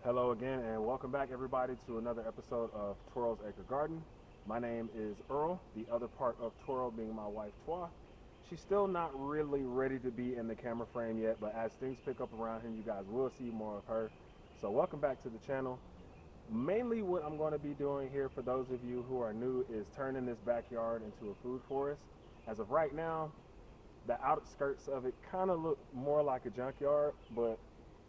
Hello again, and welcome back, everybody, to another episode of Toro's Acre Garden. My name is Earl, the other part of Toro being my wife, Twa. She's still not really ready to be in the camera frame yet, but as things pick up around here, you guys will see more of her. So welcome back to the channel. Mainly what I'm going to be doing here, for those of you who are new, is turning this backyard into a food forest. As of right now, the outskirts of it kind of look more like a junkyard, but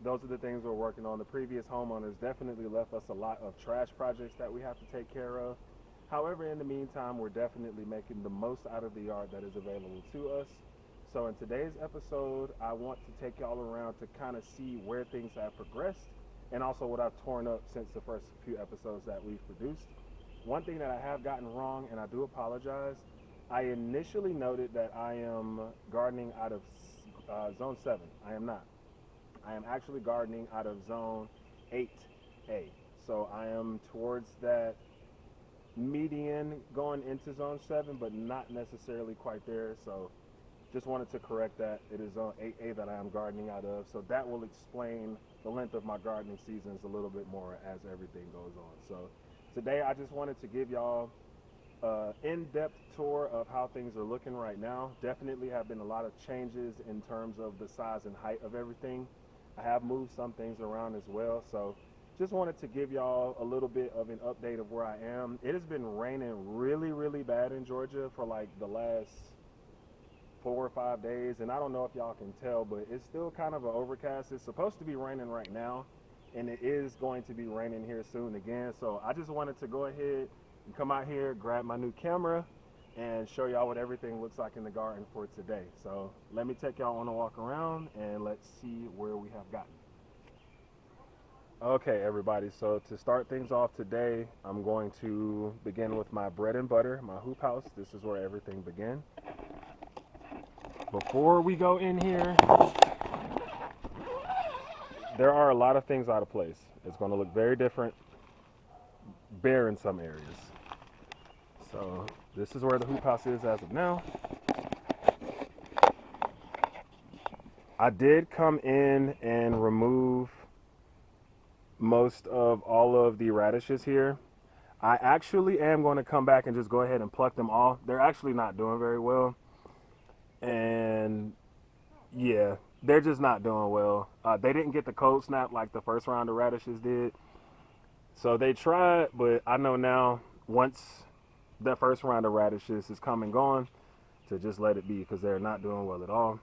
those are the things we're working on. The previous homeowners definitely left us a lot of trash projects that we have to take care of. However, in the meantime, we're definitely making the most out of the yard that is available to us. So in today's episode, I want to take y'all around to kind of see where things have progressed and also what I've torn up since the first few episodes that we've produced. One thing that I have gotten wrong, and I do apologize, I initially noted that I am gardening out of zone 7. I am not. I am actually gardening out of zone 8A. So I am towards that median going into zone 7, but not necessarily quite there. So just wanted to correct that. It is zone 8A that I am gardening out of. So that will explain the length of my gardening seasons a little bit more as everything goes on. So today I just wanted to give y'all in-depth tour of how things are looking right now. Definitely have been a lot of changes in terms of the size and height of everything. I have moved some things around as well, so just wanted to give y'all a little bit of an update of where I am. It has been raining really bad in Georgia for like the last 4 or 5 days, and I don't know if y'all can tell, but it's still kind of an overcast. It's supposed to be raining right now, and it is going to be raining here soon again. So I just wanted to go ahead and come out here, grab my new camera, and show y'all what everything looks like in the garden for today. So let me take y'all on a walk around and let's see where we have gotten. Okay, everybody, so to start things off today, I'm going to begin with my bread and butter, my hoop house. This is where everything began. Before we go in here, there are a lot of things out of place. It's going to look very different, bare in some areas. So this is where the hoop house is as of now. I did come in and remove most of all of the radishes here. I actually am going to come back and just go ahead and pluck them off. They're actually not doing very well. And yeah, they're just not doing well. They didn't get the cold snap like the first round of radishes did. So they tried, but I know now once that first round of radishes is come and gone, to just let it be because they're not doing well at all.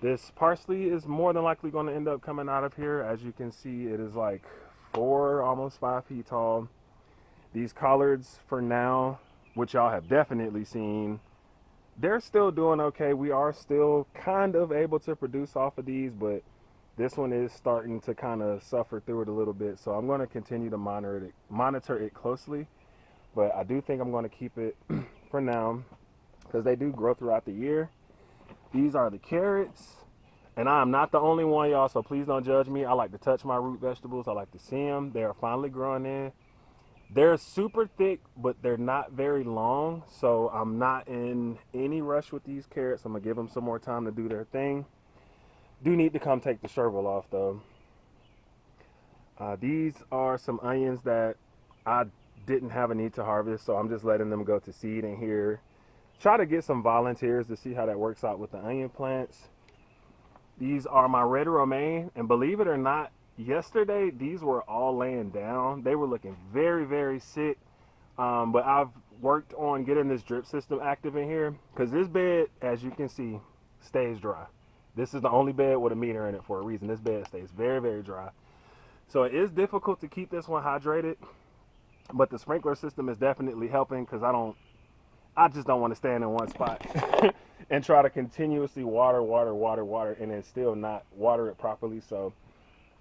This parsley is more than likely going to end up coming out of here. As you can see, it is like 4, almost 5 feet tall. These collards for now, which y'all have definitely seen, they're still doing okay. We are still kind of able to produce off of these, but this one is starting to kind of suffer through it a little bit. So I'm going to continue to monitor it closely. But I do think I'm going to keep it for now because they do grow throughout the year. These are the carrots, and I am not the only one, y'all, so please don't judge me. I like to touch my root vegetables. I like to see them. They are finally growing in. They're super thick, but they're not very long, so I'm not in any rush with these carrots. I'm going to give them some more time to do their thing. Do need to come take the shovel off, though. These are some onions that I didn't have a need to harvest, so I'm just letting them go to seed in here. Try to get some volunteers to see how that works out with the onion plants. These are my red romaine, and believe it or not, yesterday these were all laying down. They were looking very sick, but I've worked on getting this drip system active in here because this bed, as you can see, stays dry. This is the only bed with a meter in it for a reason. This bed stays very dry. So it is difficult to keep this one hydrated, but the sprinkler system is definitely helping because I just don't want to stand in one spot and try to continuously water and then still not water it properly. So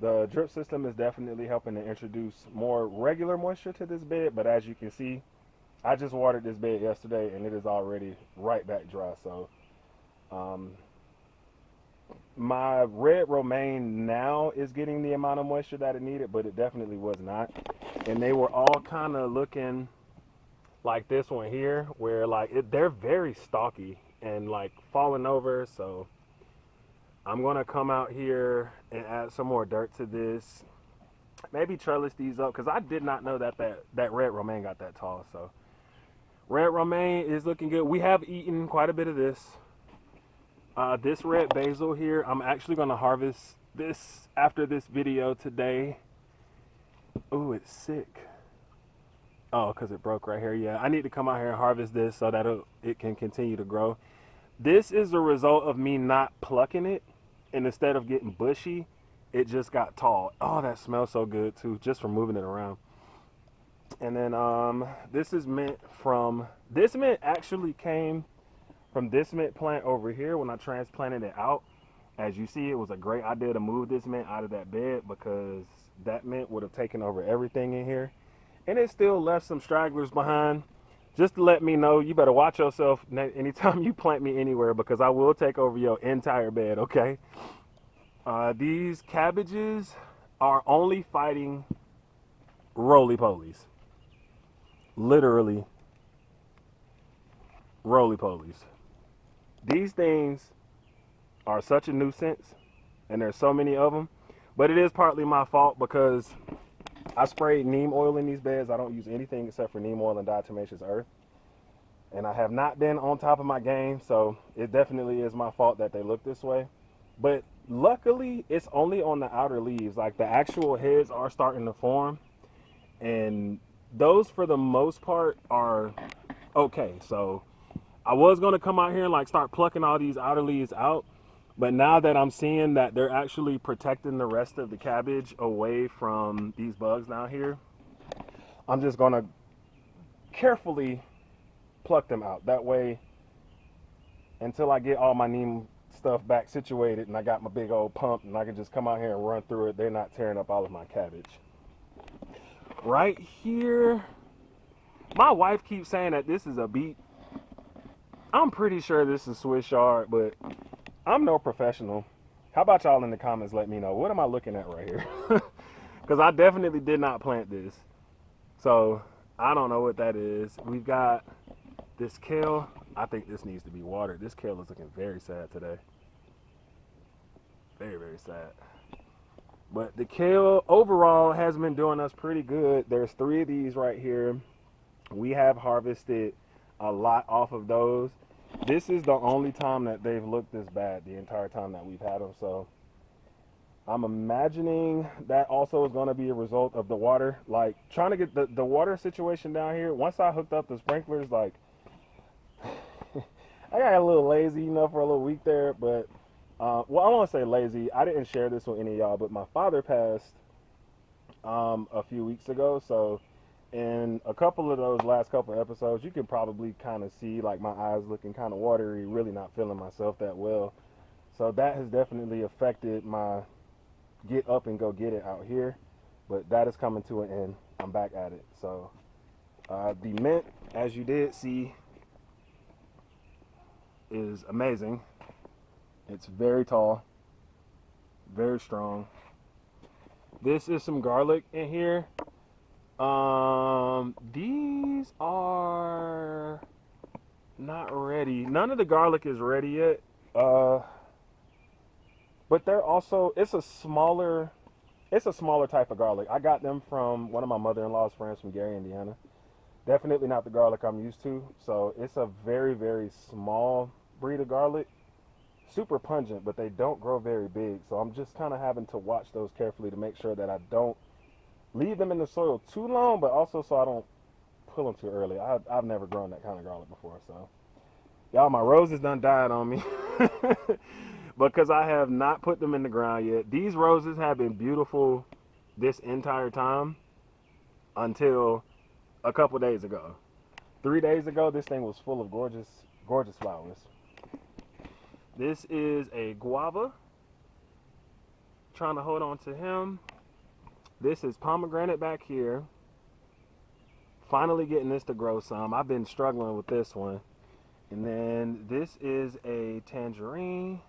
the drip system is definitely helping to introduce more regular moisture to this bed. But as you can see, I just watered this bed yesterday and it is already right back dry. So my red romaine now is getting the amount of moisture that it needed, but it definitely was not. And they were all kind of looking like this one here, where like they're very stalky and like falling over. So I'm gonna come out here and add some more dirt to this maybe trellis these up because I did not know that red romaine got that tall. So red romaine is looking good. We have eaten quite a bit of this. This red basil here, I'm actually going to harvest this after this video today. Ooh, it's sick. Oh, because it broke right here. Yeah, I need to come out here and harvest this so that it can continue to grow. This is the result of me not plucking it, and instead of getting bushy, it just got tall. Oh, that smells so good too, just from moving it around. And then this is mint actually came from this mint plant over here when I transplanted it out. As you see, it was a great idea to move this mint out of that bed because that mint would have taken over everything in here. And it still left some stragglers behind. Just to let me know, you better watch yourself anytime you plant me anywhere because I will take over your entire bed, okay? These cabbages are only fighting roly-polies. Literally roly-polies. These things are such a nuisance, and there's so many of them. But it is partly my fault because I sprayed neem oil in these beds. I don't use anything except for neem oil and diatomaceous earth. And I have not been on top of my game, so it definitely is my fault that they look this way. But luckily, it's only on the outer leaves. Like the actual heads are starting to form. And those, for the most part, are okay. So I was going to come out here and like start plucking all these outer leaves out. But now that I'm seeing that they're actually protecting the rest of the cabbage away from these bugs down here, I'm just going to carefully pluck them out. That way, until I get all my neem stuff back situated and I got my big old pump and I can just come out here and run through it, they're not tearing up all of my cabbage. Right here, my wife keeps saying that this is a beet. I'm pretty sure this is Swiss chard, but I'm no professional. How about y'all in the comments let me know, what am I looking at right here? Because I definitely did not plant this. So I don't know what that is. We've got this kale. I think this needs to be watered. This kale is looking very sad today. Very, very sad. But the kale overall has been doing us pretty good. There's 3 of these right here. We have harvested a lot off of those. This is the only time that they've looked this bad the entire time that we've had them. So I'm imagining that also is going to be a result of the water. Like trying to get the water situation down here. Once I hooked up the sprinklers, like I got a little lazy, you know, for a little week there. But well, I want to say lazy. I didn't share this with any of y'all, but my father passed a few weeks ago. So in a couple of those last couple episodes, you can probably kind of see like my eyes looking kind of watery, really not feeling myself that well. So that has definitely affected my get up and go get it out here. But that is coming to an end. I'm back at it. So the mint, as you did see, is amazing. It's very tall, very strong. This is some garlic in here. These are not ready. None of the garlic is ready yet. But they're also, it's a smaller type of garlic. I got them from one of my mother-in-law's friends from Gary, Indiana. Definitely not the garlic I'm used to. So it's a very, very small breed of garlic. Super pungent, but they don't grow very big. So I'm just kind of having to watch those carefully to make sure that I don't leave them in the soil too long, but also so I don't pull them too early. I've never grown that kind of garlic before. So y'all, my roses done died on me because I have not put them in the ground yet. These roses have been beautiful this entire time until a couple days ago. 3 days ago, this thing was full of gorgeous, gorgeous flowers. This is a guava. Trying to hold on to him. This is pomegranate back here. Finally getting this to grow some. I've been struggling with this one. And then this is a tangerine.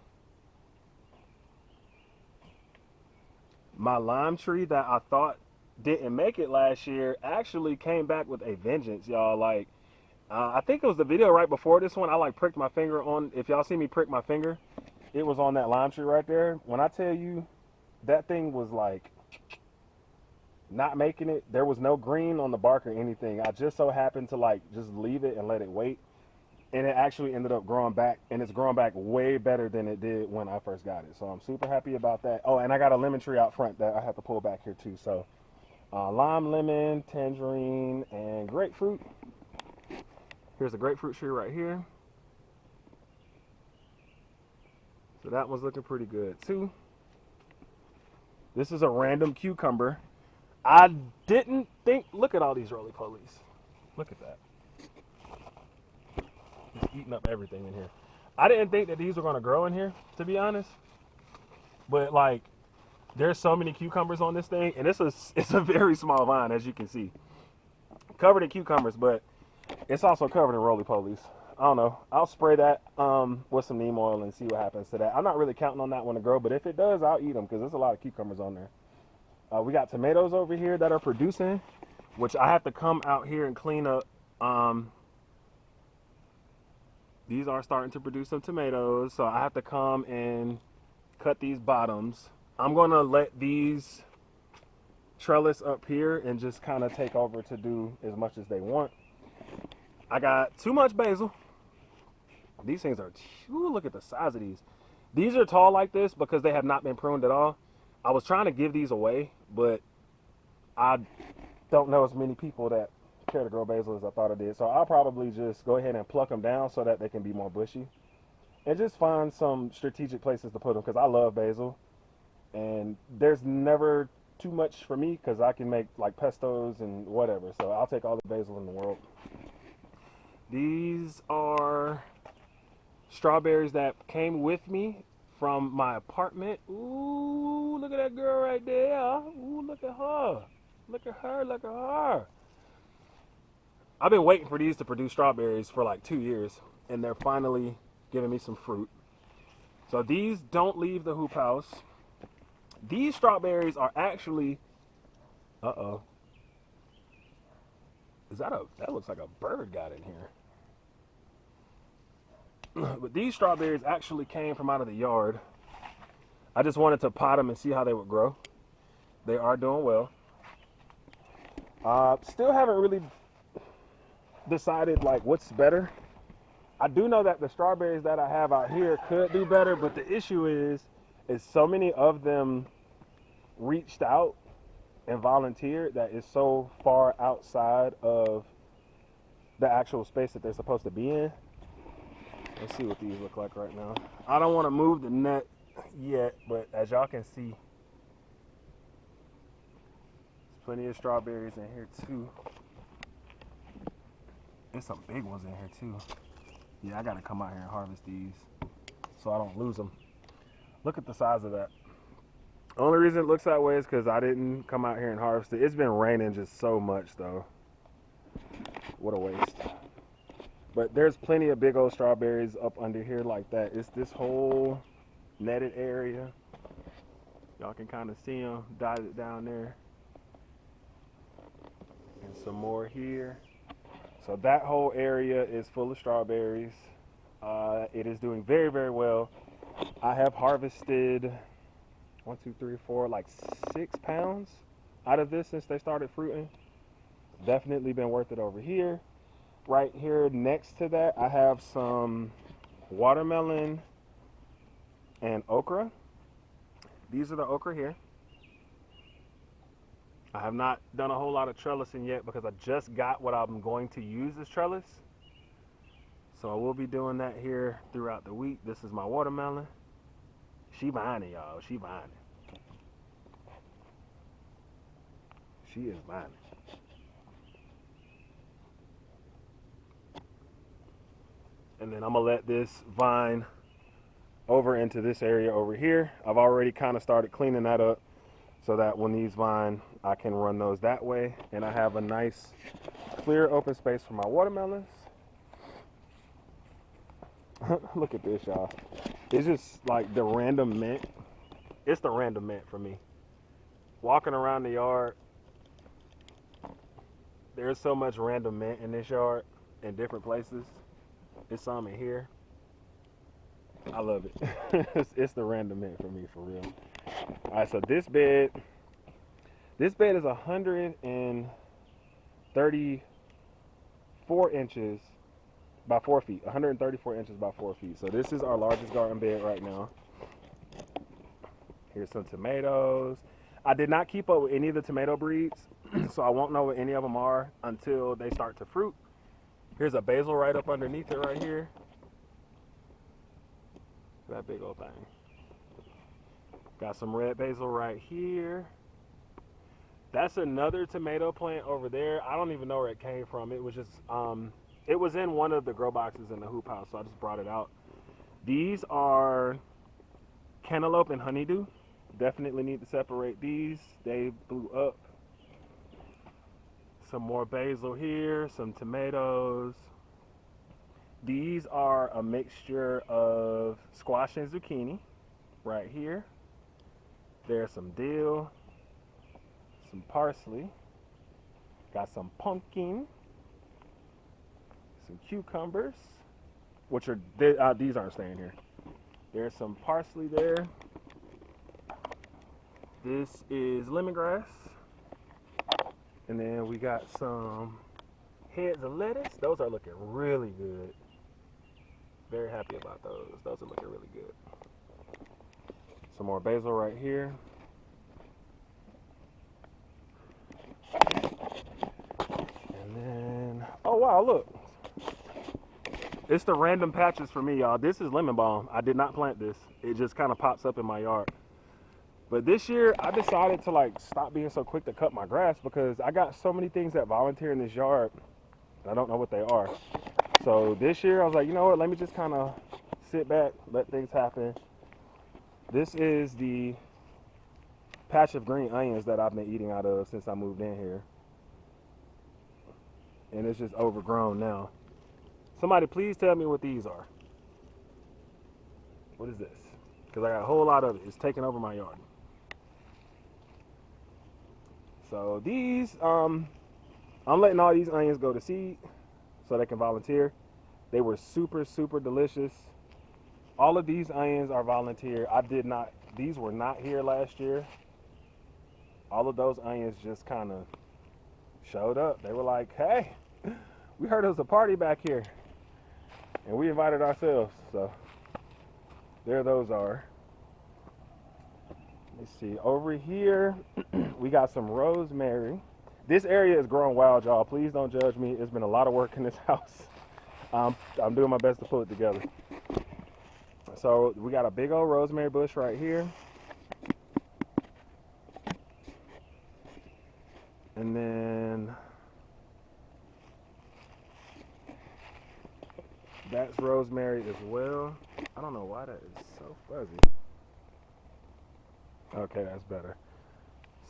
My lime tree that I thought didn't make it last year actually came back with a vengeance, y'all. Like, I think it was the video right before this one. I like pricked my finger on, if y'all see me prick my finger, it was on that lime tree right there. When I tell you, that thing was like not making it. There was no green on the bark or anything. I just so happened to like just leave it and let it wait, and it actually ended up growing back, and it's growing back way better than it did when I first got it. So I'm super happy about that. Oh, and I got a lemon tree out front that I have to pull back here too. So lime, lemon, tangerine, and grapefruit. Here's the grapefruit tree right here. So that one's looking pretty good too. This is a random cucumber. I didn't think, look at all these roly-polies. Look at that. It's eating up everything in here. I didn't think that these were gonna grow in here, to be honest. But like, there's so many cucumbers on this thing, and it's a very small vine, as you can see. Covered in cucumbers, but it's also covered in roly-polies. I don't know. I'll spray that with some neem oil and see what happens to that. I'm not really counting on that one to grow, but if it does, I'll eat them because there's a lot of cucumbers on there. We got tomatoes over here that are producing, which I have to come out here and clean up. These are starting to produce some tomatoes, so I have to come and cut these bottoms. I'm going to let these trellis up here and just kind of take over to do as much as they want. I got too much basil. These things are, ooh, look at the size of these. These are tall like this because they have not been pruned at all. I was trying to give these away, but I don't know as many people that care to grow basil as I thought I did. So I'll probably just go ahead and pluck them down so that they can be more bushy. And just find some strategic places to put them because I love basil. And there's never too much for me because I can make like pestos and whatever. So I'll take all the basil in the world. These are strawberries that came with me from my apartment. Ooh, look at that girl right there. Ooh, look at her. Look at her, look at her. I've been waiting for these to produce strawberries for like 2 years, and they're finally giving me some fruit. So these don't leave the hoop house. These strawberries are actually, uh-oh. That looks like a bird got in here. But these strawberries actually came from out of the yard. I just wanted to pot them and see how they would grow. They are doing well. Still haven't really decided like what's better. I do know that the strawberries that I have out here could do better, but the issue is so many of them reached out and volunteered that is so far outside of the actual space that they're supposed to be in. Let's see what these look like right now. I don't want to move the net yet, but as y'all can see, there's plenty of strawberries in here too. There's some big ones in here too. Yeah, I gotta come out here and harvest these so I don't lose them. Look at the size of that. The only reason it looks that way is because I didn't come out here and harvest it. It's been raining just so much though. What a waste. But there's plenty of big old strawberries up under here like that. It's this whole netted area. Y'all can kind of see them dotted down there. And some more here. So that whole area is full of strawberries. It is doing very, very well. I have harvested 1, 2, 3, 4, like 6 pounds out of this since they started fruiting. Definitely been worth it over here. Right here next to that, I have some watermelon and okra. These are the okra here. I have not done a whole lot of trellising yet because I just got what I'm going to use as trellis. So I will be doing that here throughout the week. This is my watermelon. She vining, y'all. She vining. She is vining. And then I'm gonna let this vine over into this area over here. I've already kind of started cleaning that up so that when these vine, I can run those that way. And I have a nice clear open space for my watermelons. Look at this, y'all. It's just like the random mint. It's the random mint for me. Walking around the yard, there's so much random mint in this yard in different places. There's some in here. I love it. It's the random mint for me, for real. All right, so this bed, This bed is 134 inches by 4 feet. 134 inches by 4 feet. So this is our largest garden bed right now. Here's some tomatoes. I did not keep up with any of the tomato breeds, so I won't know what any of them are until they start to fruit. Here's a basil right up underneath it right here. That big old thing. Got some red basil right here. That's another tomato plant over there. I don't even know where it came from. It was just, it was in one of the grow boxes in the hoop house, so I just brought it out. These are cantaloupe and honeydew. Definitely need to separate these. They blew up. Some more basil here, some tomatoes. These are a mixture of squash and zucchini right here. There's some dill, some parsley, got some pumpkin, some cucumbers, which are, these aren't staying here. There's some parsley there. This is lemongrass. And then we got some heads of lettuce. Those are looking really good. Very happy about those. Those are looking really good. Some more basil right here. And then, oh wow, look. It's the random patches for me, y'all. This is lemon balm. I did not plant this. It just kind of pops up in my yard. But this year, I decided to like stop being so quick to cut my grass because I got so many things that volunteer in this yard, and I don't know what they are. So this year, I was like, you know what? Let me just kind of sit back, let things happen. This is the patch of green onions that I've been eating out of since I moved in here. And it's just overgrown now. Somebody please tell me what these are. What is this? Because I got a whole lot of it. It's taking over my yard. So these, I'm letting all these onions go to seed so they can volunteer. They were super, super delicious. All of these onions are volunteer. These were not here last year. All of those onions just kind of showed up. They were like, hey, we heard there was a party back here. And we invited ourselves. So there those are. Let's see, over here, we got some rosemary. This area is growing wild, y'all. Please don't judge me. It's been a lot of work in this house. I'm doing my best to pull it together. So we got a big old rosemary bush right here. And then that's rosemary as well. I don't know why that is so fuzzy. Okay, that's better.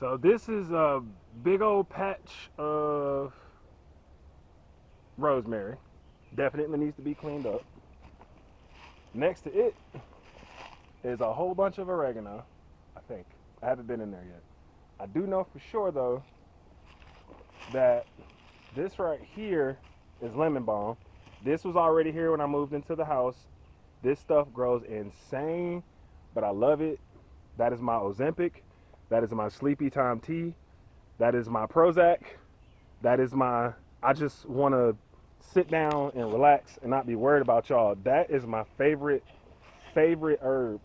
So this is a big old patch of rosemary. Definitely needs to be cleaned up. Next to it is a whole bunch of oregano, I think. I haven't been in there yet. I do know for sure though that this right here is lemon balm. This was already here when I moved into the house. This stuff grows insane, but I love it. That is my Ozempic. That is my sleepy time tea. That is my Prozac. That is my, I just want to sit down and relax and not be worried about y'all. That is my favorite herb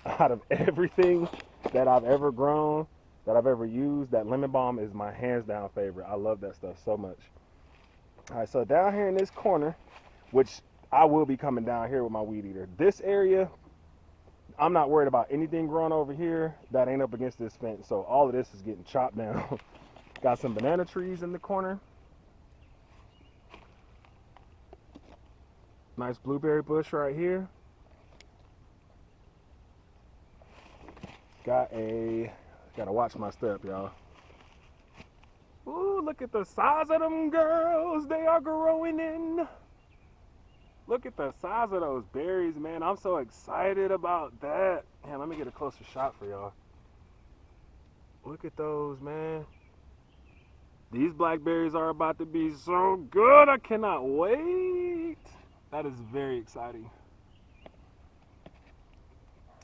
out of everything that I've ever grown, that I've ever used. That lemon balm is my hands down favorite. I love that stuff so much. All right, so down here in this corner, which I will be coming down here with my weed eater. This area, I'm not worried about anything growing over here that ain't up against this fence. So all of this is getting chopped down. Got some banana trees in the corner. Nice blueberry bush right here. Gotta watch my step, y'all. Ooh, look at the size of them girls. They are growing in. Look at the size of those berries, man. I'm so excited about that. Man, let me get a closer shot for y'all. Look at those, man. These blackberries are about to be so good. I cannot wait. That is very exciting.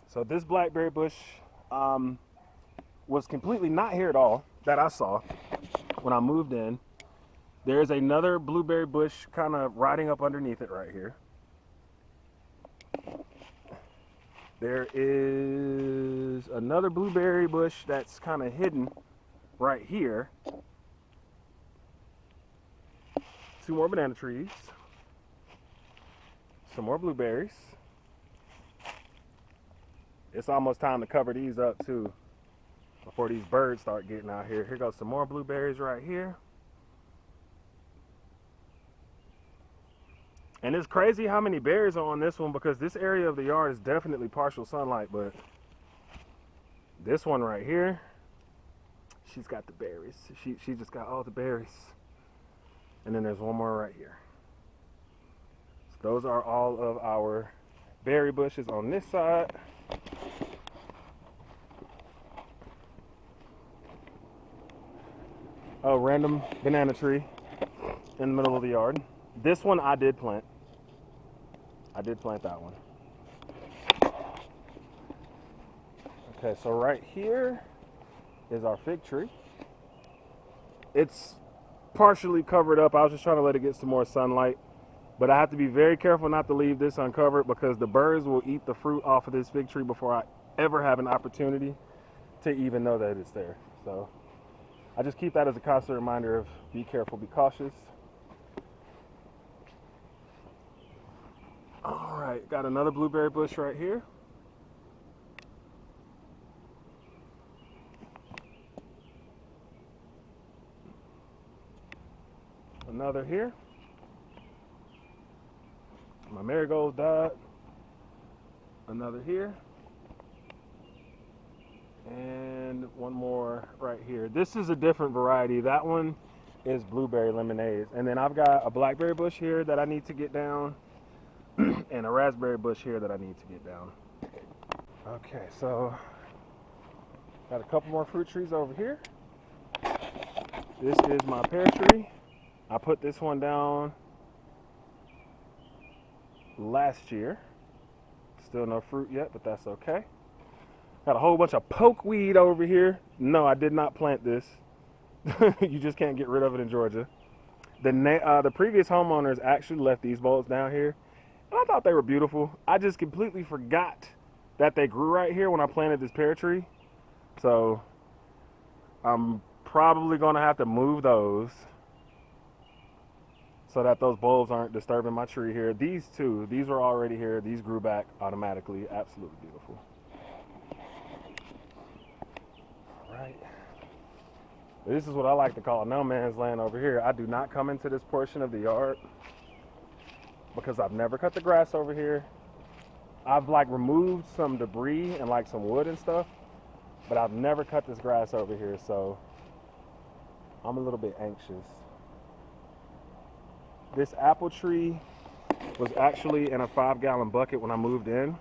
So this blackberry bush was completely not here at all. that I saw when I moved in. There's another blueberry bush kind of riding up underneath it right here. There is another blueberry bush that's kind of hidden right here. 2 more banana trees. Some more blueberries. It's almost time to cover these up too before these birds start getting out here. Here goes some more blueberries right here. And it's crazy how many berries are on this one, because this area of the yard is definitely partial sunlight, but this one right here, she's got the berries. She just got all the berries. And then there's one more right here. So those are all of our berry bushes on this side. A random banana tree in the middle of the yard. This one I did plant. I did plant that one. Okay, so right here is our fig tree. It's partially covered up. I was just trying to let it get some more sunlight, but I have to be very careful not to leave this uncovered, because the birds will eat the fruit off of this fig tree before I ever have an opportunity to even know that it's there. So I just keep that as a constant reminder of be careful, be cautious. All right, got another blueberry bush right here. Another here. My marigolds died. Another here. And one more right here. This is a different variety. That one is blueberry lemonade. And then I've got a blackberry bush here that I need to get down. And a raspberry bush here that I need to get down. Okay, so got a couple more fruit trees over here. This is my pear tree. I put this one down last year. Still no fruit yet, but that's okay. Got a whole bunch of pokeweed over here. No, I did not plant this. You just can't get rid of it in Georgia. The previous homeowners actually left these bulbs down here, and I thought they were beautiful. I just completely forgot that they grew right here when I planted this pear tree. So I'm probably gonna have to move those so that those bulbs aren't disturbing my tree here. These two, these were already here. These grew back automatically. Absolutely beautiful. All right. This is what I like to call no man's land over here. I do not come into this portion of the yard because I've never cut the grass over here. I've like removed some debris and like some wood and stuff, but I've never cut this grass over here, so I'm a little bit anxious. This apple tree was actually in a 5-gallon bucket when I moved in,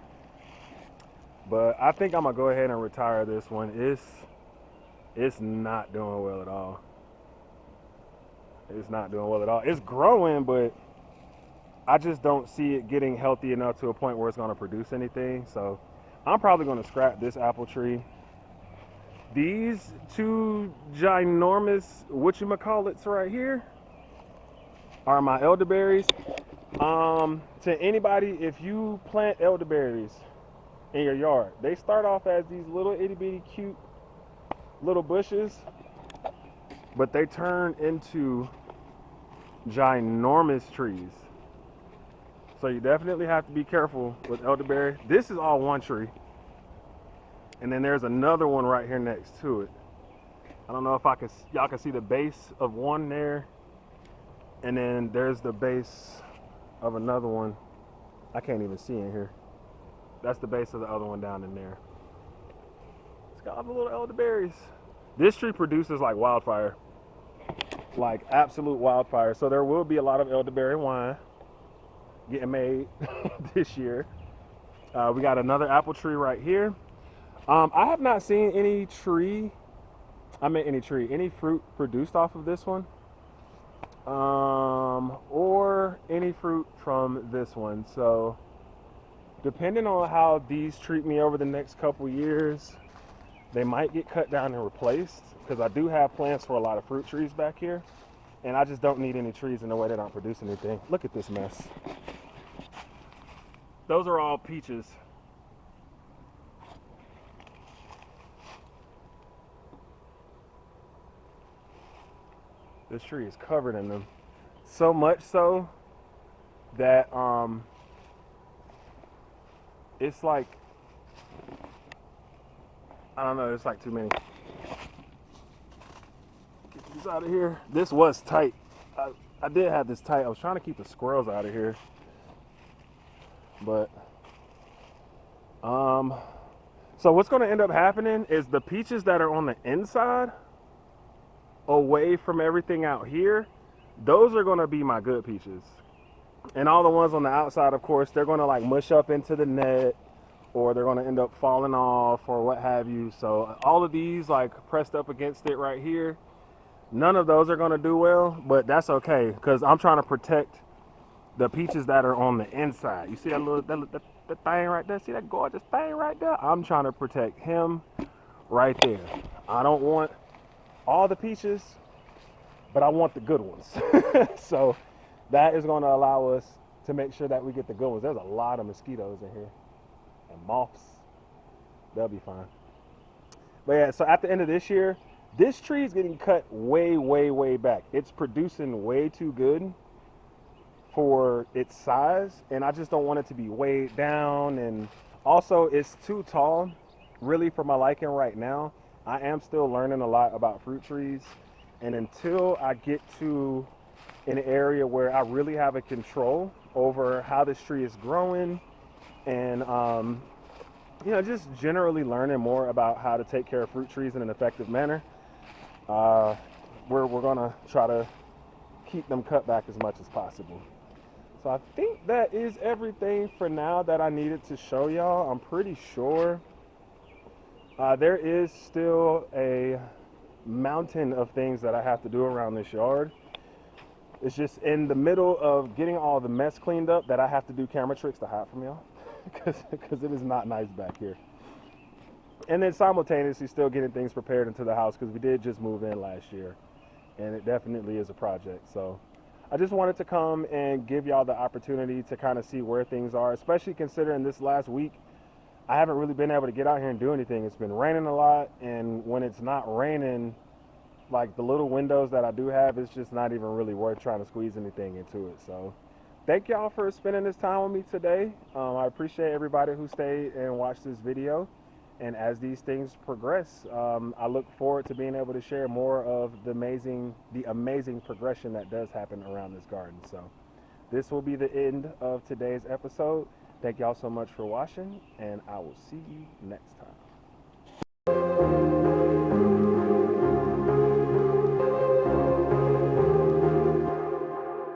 but I think I'm gonna go ahead and retire this one. It's not doing well at all. It's not doing well at all. It's growing, but I just don't see it getting healthy enough to a point where it's going to produce anything. So I'm probably going to scrap this apple tree. These two ginormous whatchamacallits right here are my elderberries. To anybody, if you plant elderberries in your yard, they start off as these little itty bitty cute little bushes, but they turn into ginormous trees. So you definitely have to be careful with elderberry. This is all one tree, and then there's another one right here next to it. I don't know if y'all can see the base of one there, and then there's the base of another one. I can't even see in here. That's the base of the other one down in there. It's got all the little elderberries. This tree produces like wildfire, like absolute wildfire. So there will be a lot of elderberry wine getting made this year. We got another apple tree right here. I have not seen any fruit produced off of this one, or any fruit from this one. So depending on how these treat me over the next couple years, They might get cut down and replaced because I do have plans for a lot of fruit trees back here, and I just don't need any trees in the way that aren't producing anything. Look at this mess. Those are all peaches. This tree is covered in them. So much so that it's like, I don't know, it's like too many. Get these out of here. This was tight. I did have this tight. I was trying to keep the squirrels out of here. But so what's going to end up happening is the peaches that are on the inside, away from everything out here, those are going to be my good peaches. And all the ones on the outside, of course, they're going to like mush up into the net, or they're going to end up falling off or what have you. So all of these like pressed up against it right here, none of those are going to do well, but that's okay because I'm trying to protect the peaches that are on the inside. You see that little that thing right there? See that gorgeous thing right there? I'm trying to protect him right there. I don't want all the peaches, but I want the good ones. So that is going to allow us to make sure that we get the good ones. There's a lot of mosquitoes in here and moths. They'll be fine. But yeah, so at the end of this year, this tree is getting cut way, way, way back. It's producing way too good for its size, and I just don't want it to be weighed down. And also it's too tall really for my liking right now. I am still learning a lot about fruit trees, and until I get to an area where I really have a control over how this tree is growing and you know, just generally learning more about how to take care of fruit trees in an effective manner, we're gonna try to keep them cut back as much as possible. So I think that is everything for now that I needed to show y'all. I'm pretty sure there is still a mountain of things that I have to do around this yard. It's just in the middle of getting all the mess cleaned up that I have to do camera tricks to hide from y'all because it is not nice back here. And then simultaneously still getting things prepared into the house because we did just move in last year, and it definitely is a project. So I just wanted to come and give y'all the opportunity to kind of see where things are, especially considering this last week I haven't really been able to get out here and do anything. It's been raining a lot, and when it's not raining, like the little windows that I do have, it's just not even really worth trying to squeeze anything into it. So thank y'all for spending this time with me today. I appreciate everybody who stayed and watched this video. And as these things progress, I look forward to being able to share more of the amazing progression that does happen around this garden. So this will be the end of today's episode. Thank y'all so much for watching, and I will see you next time.